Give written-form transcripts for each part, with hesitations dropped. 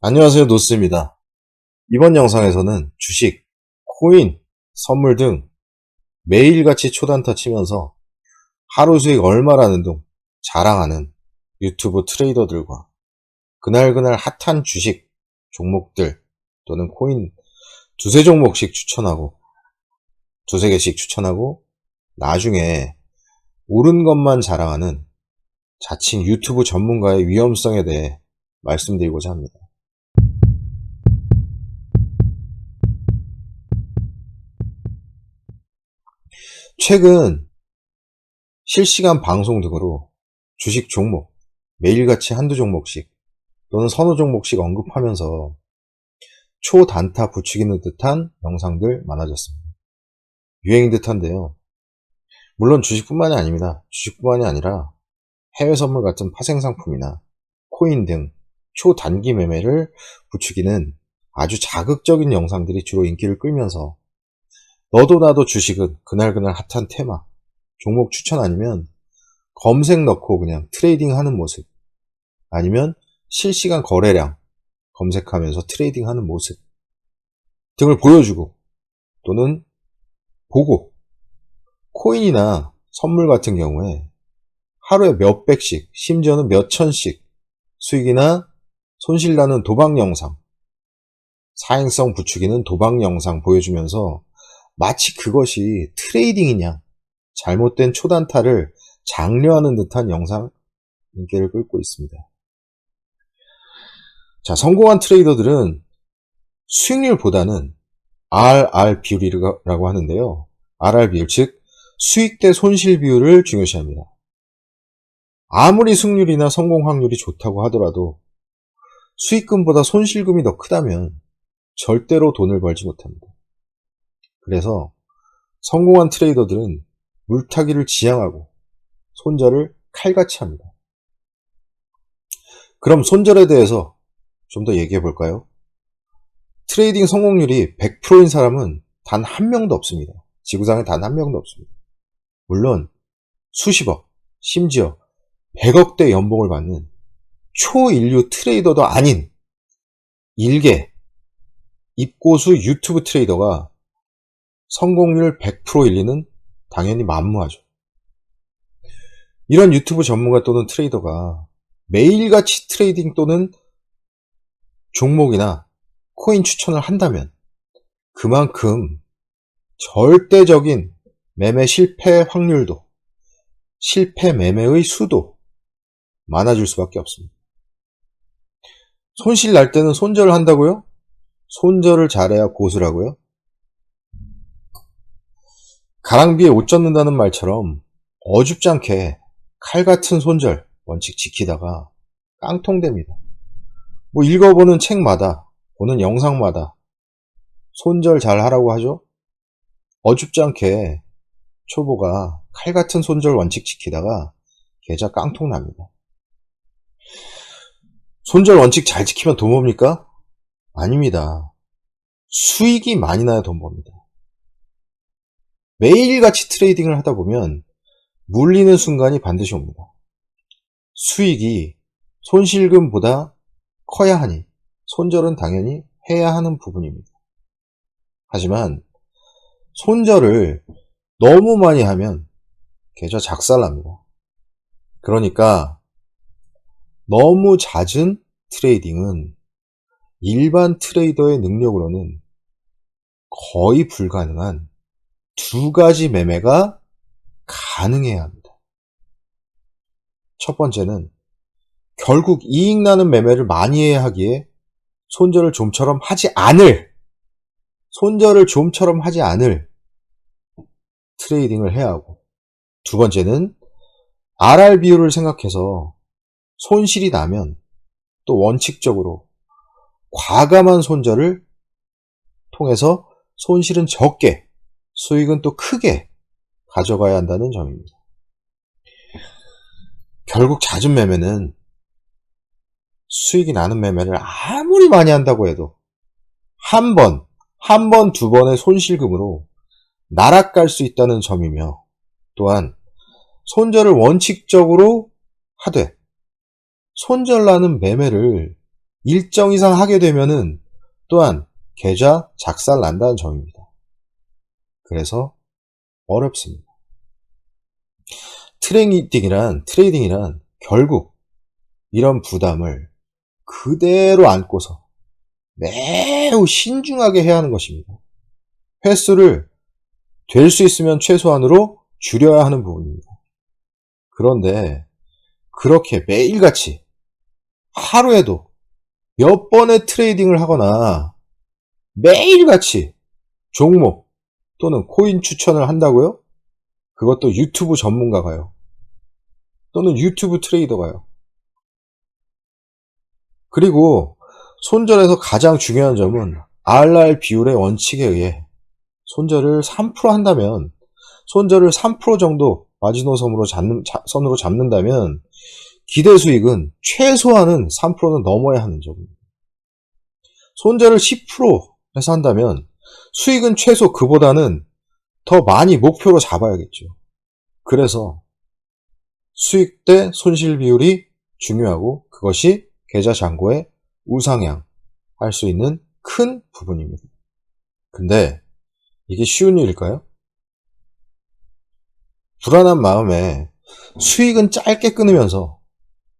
안녕하세요, 노스입니다. 이번 영상에서는 주식, 코인, 선물 등 매일같이 초단타 치면서 하루 수익 얼마라는 둥 자랑하는 유튜브 트레이더들과 그날그날 핫한 주식, 종목들 또는 코인 두세 종목씩 추천하고 두세 개씩 추천하고 나중에 옳은 것만 자랑하는 자칭 유튜브 전문가의 위험성에 대해 말씀드리고자 합니다. 최근 실시간 방송 등으로 주식 종목, 매일같이 한두 종목씩 또는 서너 종목씩 언급하면서 초단타 부추기는 듯한 영상들 많아졌습니다. 유행인 듯한데요. 물론 주식뿐만이 아닙니다. 주식뿐만이 아니라 해외 선물 같은 파생상품이나 코인 등 초단기 매매를 부추기는 아주 자극적인 영상들이 주로 인기를 끌면서 너도 나도 주식은 그날그날 핫한 테마, 종목 추천 아니면 검색 넣고 그냥 트레이딩 하는 모습, 아니면 실시간 거래량 검색하면서 트레이딩 하는 모습 등을 보여주고 또는 보고, 코인이나 선물 같은 경우에 하루에 몇 백씩, 심지어는 몇 천씩 수익이나 손실 나는 도박 영상, 사행성 부추기는 도박 영상 보여주면서 마치 그것이 트레이딩이냐, 잘못된 초단타를 장려하는 듯한 영상 인기를 끌고 있습니다. 자, 성공한 트레이더들은 수익률보다는 RR 비율이라고 하는데요. RR 비율, 즉 수익 대 손실 비율을 중요시합니다. 아무리 승률이나 성공 확률이 좋다고 하더라도 수익금보다 손실금이 더 크다면 절대로 돈을 벌지 못합니다. 그래서 성공한 트레이더들은 물타기를 지향하고 손절을 칼같이 합니다. 그럼 손절에 대해서 좀 더 얘기해 볼까요? 트레이딩 성공률이 100%인 사람은 단 한 명도 없습니다. 지구상에 단 한 명도 없습니다. 물론 수십억, 심지어 100억대 연봉을 받는 초인류 트레이더도 아닌 일개 입고수 유튜브 트레이더가 성공률 100%일 리는 당연히 만무하죠. 이런 유튜브 전문가 또는 트레이더가 매일같이 트레이딩 또는 종목이나 코인 추천을 한다면 그만큼 절대적인 매매 실패 확률도, 실패 매매의 수도 많아질 수밖에 없습니다. 손실 날 때는 손절을 한다고요? 손절을 잘해야 고수라고요? 가랑비에 옷 젖는다는 말처럼 어줍지 않게 칼같은 손절 원칙 지키다가 깡통됩니다. 뭐 읽어보는 책마다, 보는 영상마다 손절 잘 하라고 하죠? 어줍지 않게 초보가 칼같은 손절 원칙 지키다가 계좌 깡통 납니다. 손절 원칙 잘 지키면 돈 봅니까? 아닙니다. 수익이 많이 나야 돈 법니다. 매일같이 트레이딩을 하다 보면 물리는 순간이 반드시 옵니다. 수익이 손실금보다 커야 하니 손절은 당연히 해야 하는 부분입니다. 하지만 손절을 너무 많이 하면 계좌 작살납니다. 그러니까 너무 잦은 트레이딩은 일반 트레이더의 능력으로는 거의 불가능한 두 가지 매매가 가능해야 합니다. 첫 번째는 결국 이익 나는 매매를 많이 해야 하기에 손절을 좀처럼 하지 않을 트레이딩을 해야 하고, 두 번째는 RR 비율을 생각해서 손실이 나면 또 원칙적으로 과감한 손절을 통해서 손실은 적게, 수익은 또 크게 가져가야 한다는 점입니다. 결국 잦은 매매는 수익이 나는 매매를 아무리 많이 한다고 해도 한 번, 두 번의 손실금으로 날아갈 수 있다는 점이며, 또한 손절을 원칙적으로 하되 손절나는 매매를 일정 이상 하게 되면은 또한 계좌 작살 난다는 점입니다. 그래서 어렵습니다. 트레이딩이란 결국 이런 부담을 그대로 안고서 매우 신중하게 해야 하는 것입니다. 횟수를 될 수 있으면 최소한으로 줄여야 하는 부분입니다. 그런데 그렇게 매일같이 하루에도 몇 번의 트레이딩을 하거나 매일같이 종목 또는 코인 추천을 한다고요? 그것도 유튜브 전문가가요. 또는 유튜브 트레이더가요. 그리고 손절에서 가장 중요한 점은 RR 비율의 원칙에 의해 손절을 3% 한다면 손절을 3% 정도 마지노선으로 잡는다면 기대 수익은 최소한은 3%는 넘어야 하는 점입니다. 손절을 10% 해서 한다면 수익은 최소 그보다는 더 많이 목표로 잡아야겠죠. 그래서 수익 대 손실 비율이 중요하고 그것이 계좌 잔고의 우상향 할 수 있는 큰 부분입니다. 근데 이게 쉬운 일일까요? 불안한 마음에 수익은 짧게 끊으면서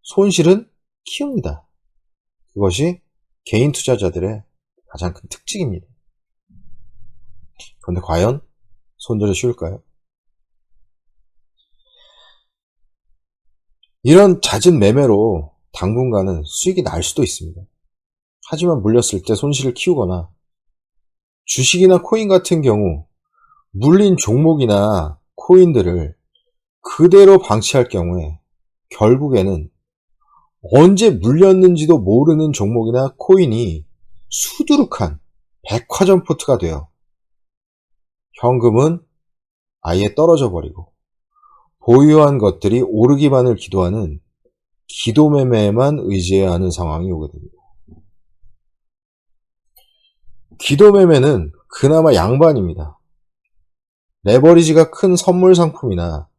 손실은 키웁니다. 그것이 개인 투자자들의 가장 큰 특징입니다. 그런데 과연 손절이 쉬울까요? 이런 잦은 매매로 당분간은 수익이 날 수도 있습니다. 하지만 물렸을 때 손실을 키우거나 주식이나 코인 같은 경우 물린 종목이나 코인들을 그대로 방치할 경우에 결국에는 언제 물렸는지도 모르는 종목이나 코인이 수두룩한 백화점 포트가 돼요. 현금은 아예 떨어져 버리고 보유한 것들이 오르기만을 기도하는 기도 매매에만 의지해야 하는 상황이 오게 됩니다. 기도 매매는 그나마 양반입니다. 레버리지가 큰 선물 상품이나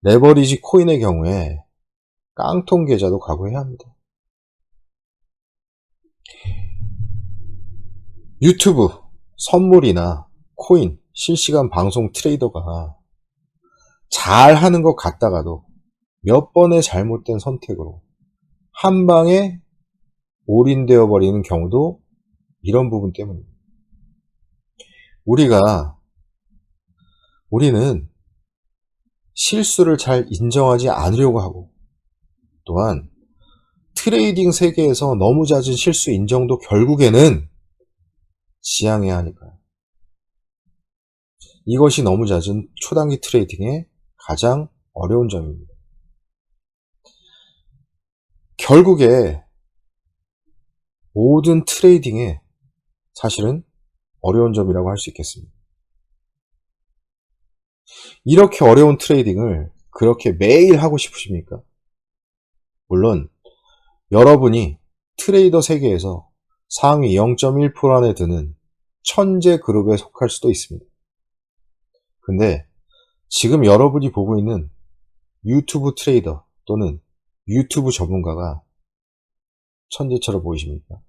레버리지 코인의 경우에 깡통 계좌도 각오해야 합니다. 유튜브, 선물이나 코인, 실시간 방송 트레이더가 잘 하는 것 같다가도 몇 번의 잘못된 선택으로 한 방에 올인되어 버리는 경우도 이런 부분 때문입니다. 우리는 실수를 잘 인정하지 않으려고 하고 또한 트레이딩 세계에서 너무 잦은 실수 인정도 결국에는 지양해야 하니까요. 이것이 너무 잦은 초단기 트레이딩의 가장 어려운 점입니다. 결국에 모든 트레이딩의 사실은 어려운 점이라고 할 수 있겠습니다. 이렇게 어려운 트레이딩을 그렇게 매일 하고 싶으십니까? 물론 여러분이 트레이더 세계에서 상위 0.1% 안에 드는 천재 그룹에 속할 수도 있습니다. 근데 지금 여러분이 보고 있는 유튜브 트레이더 또는 유튜브 전문가가 천재처럼 보이십니까?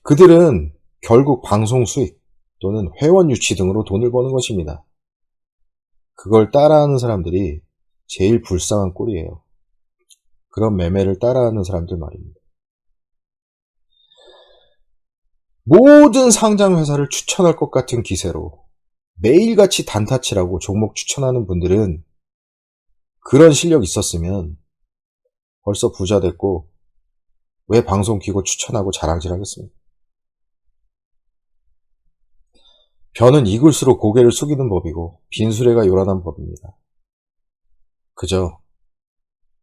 그들은 결국 방송 수익 또는 회원 유치 등으로 돈을 버는 것입니다. 그걸 따라하는 사람들이 제일 불쌍한 꼴이에요. 그런 매매를 따라하는 사람들 말입니다. 모든 상장 회사를 추천할 것 같은 기세로 매일같이 단타치라고 종목 추천하는 분들은 그런 실력 있었으면 벌써 부자 됐고 왜 방송 키고 추천하고 자랑질 하겠습니까? 변은 익을수록 고개를 숙이는 법이고 빈수레가 요란한 법입니다. 그저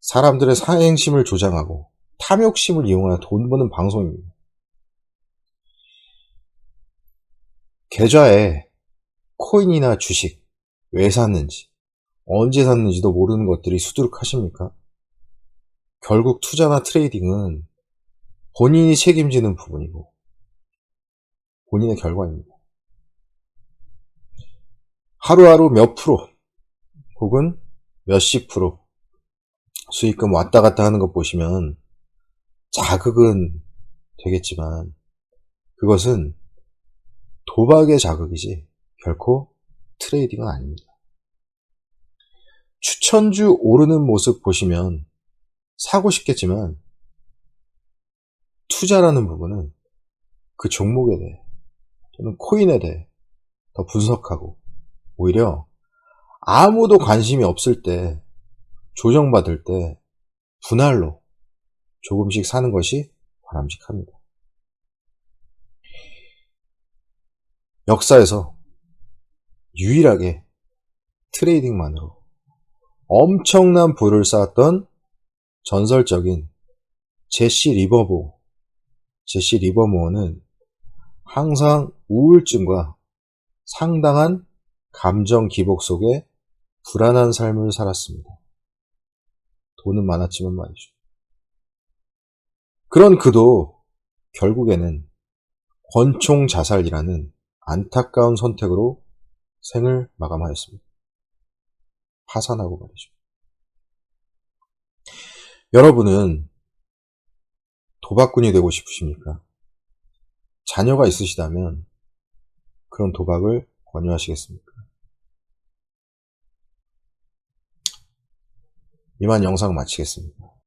사람들의 사행심을 조장하고 탐욕심을 이용하여 돈 버는 방송입니다. 계좌에 코인이나 주식 왜 샀는지 언제 샀는지도 모르는 것들이 수두룩하십니까? 결국 투자나 트레이딩은 본인이 책임지는 부분이고 본인의 결과입니다. 하루하루 몇 프로 혹은 몇십 프로 수익금 왔다 갔다 하는 거 보시면 자극은 되겠지만 그것은 도박의 자극이지 결코 트레이딩은 아닙니다. 추천주 오르는 모습 보시면 사고 싶겠지만 투자라는 부분은 그 종목에 대해 또는 코인에 대해 더 분석하고 오히려 아무도 관심이 없을 때 조정받을 때 분할로 조금씩 사는 것이 바람직합니다. 역사에서 유일하게 트레이딩만으로 엄청난 부를 쌓았던 전설적인 제시 리버모어는 항상 우울증과 상당한 감정 기복 속에 불안한 삶을 살았습니다. 돈은 많았지만 말이죠. 그런 그도 결국에는 권총 자살이라는 안타까운 선택으로 생을 마감하였습니다. 파산하고 말이죠. 여러분은 도박꾼이 되고 싶으십니까? 자녀가 있으시다면 그런 도박을 권유하시겠습니까? 이만 영상 마치겠습니다.